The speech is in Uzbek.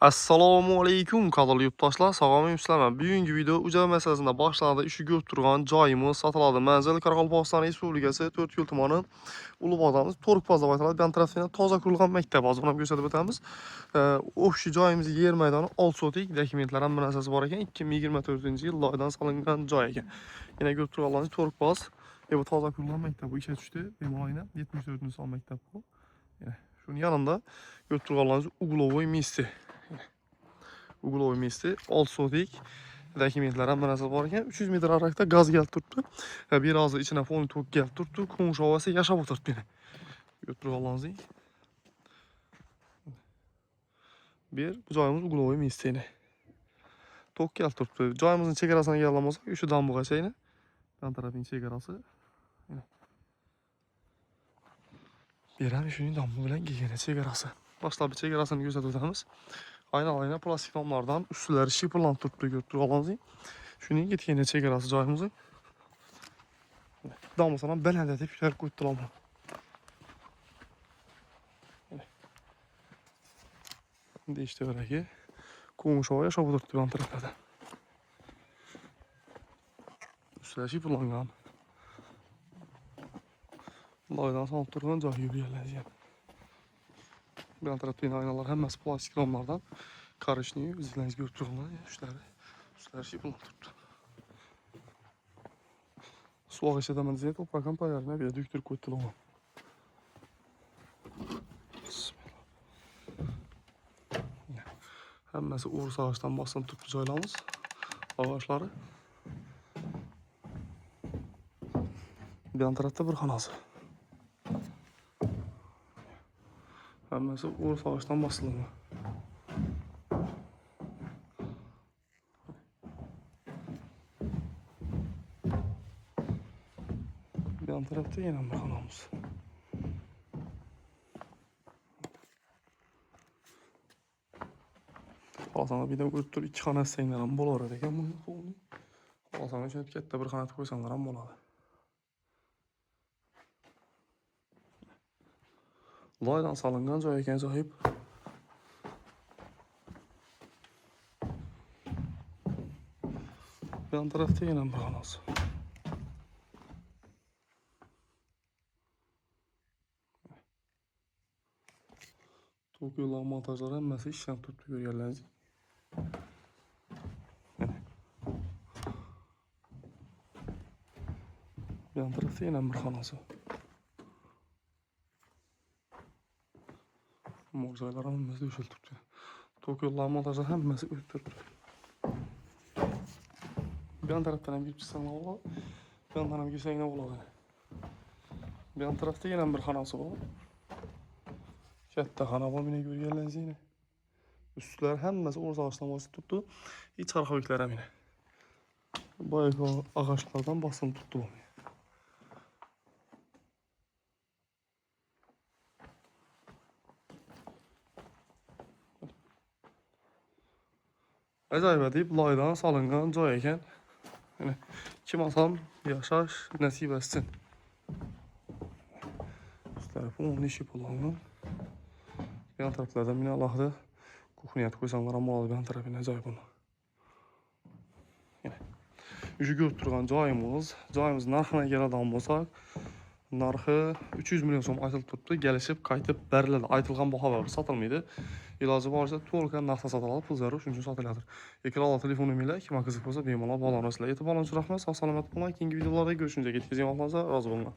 Assalomu alaykum qadrli yurtdoshlar, sog'lom-sizlarmi? Bugungi video Uja masalasida boshlanadi. Ishi ko'rib turgan joyimiz sotiladi. Manzil Qoraqalpog'iston Respublikasi To'rtko'l tumani Ulug'bordamiz. To'rqboz deb aytiladi. Bu tarafdan toza qurilgan maktab hozir ham ko'rsatib o'tamiz. O'sha joyimiz yer maydoni 6 sotik, dokumentlar ham narsasi bor ekan. 2024-yil loyihadan solingan joy ekan. Yana ko'rib turganlaringiz To'rqboz. Bu toza qurilgan maktab bu ishga tushdi. Bemalol 74-son maktab bu. Şunun yanında ko'rib turganlaringiz uglovoy месте. Uglovoy месте 6 sotik dokumentlar ham narsa bor ekan. 300 metr arakda gaz kelib turibdi. Va bir hozir ichine fon tok kelib turibdi. Qo'ng'ish havasi yashab o'tiribdi meni. Ko'rib turganlaringiz. Bu joyimiz uglovoy месте. Tok kelib turibdi. Joyimizning chegarasini egallamosak, o'sha dambugacha yana. Yan tarafning chegarasi. Beram shuning dambu bilan kelgan chegarasi. Boshqa bir chegarasini ko'rsatib o'tamiz. Ayna plastik tomlardan ustlari shipirlanib turibdi, ko'rib turganlaringiz. Shuning ketgan chegarasi joyimizning. Dambusan ham baland deb ko'tarib qo'ydilar. Endi işte baraki qo'ng'ish havo yashab o'tiribdi bu taraflarda. Ustlari shipirlangan. Loyihadan solib turgan joy yurganlar. Bu tarafdagi aynalar hammasi plastik tomlardan. Qarishni o'zingizlar ko'rib turganlar, ustlari shipirlanib turibdi. Suaq ishadaman desa, toprak ham tayyorlanib, bu yerda yuktirib qo'ydilar. Hammasi o'ris ağaçdan bosilib turibdi joylarimiz. Ağaçları. Bu yan tarafda bir xonasi. Hammasi o'ris ağaçdan bosilgan. Bu yan tarafda yana bir xonamiz. Xalasana bir de ko'rib tur, 2 xona istanglar ham bo'lar ekan buni. Xalasana shunday katta bir xona qo'ysanglar ham bo'ladi. Loyihadan solingan joy ekan zohib. Bu yan tarafda yana bir xonasi. Tokyo'lar montajlar hammasi ishlanib turibdi ko'rganlaringiz. Bu yan tarafda yana bir xonasi. Mo'jizalar hammasi o'shil turibdi. Tokyo'lar montajlar hammasi o'tib turibdi. Bu yan tarafdan ham kelib chiqsang bo'ladi. Bu yandan ham kelsang bo'ladi. Bu yan tarafda yana bir xonasi bor. Katta xona bor, meni ko'rganlaringiz yana. Ustlar hammasi o'z ağaçdan bosilib turibdi. Hech arxaviklar ham yana. Boyagi ağaçlardan bosilib turibdi bu. Ajoyib deb loyihadan solingan joy ekan. Mana kim olsam yashash nasib etsin. Telefon ishi bo'lgan. Bu yan taraflarda meni alohida kuxniyat qo'ysanglar ham bo'ladi, bu yan tarafini ajoyib buni. O'sha ko'rib turgan joyimiz narxini keladigan bo'lsak, narxi 300 million so'm aytilib turibdi. Kelishib, qaytib beriladi. Aytilgan baho bor, sotilmaydi. Iloji boricha to'liq narxda sotiladi, pul zarur, shuning uchun sotiladi. Ekranda telefon nomerlar, kim qiziq bo'lsa bemalol bog'lanasizlar. E'tiboringiz uchun rahmat, sog' salomat bo'ling. Keyingi videolarda ko'rishguncha yetkazgan vaqtingizda rozi bo'linglar.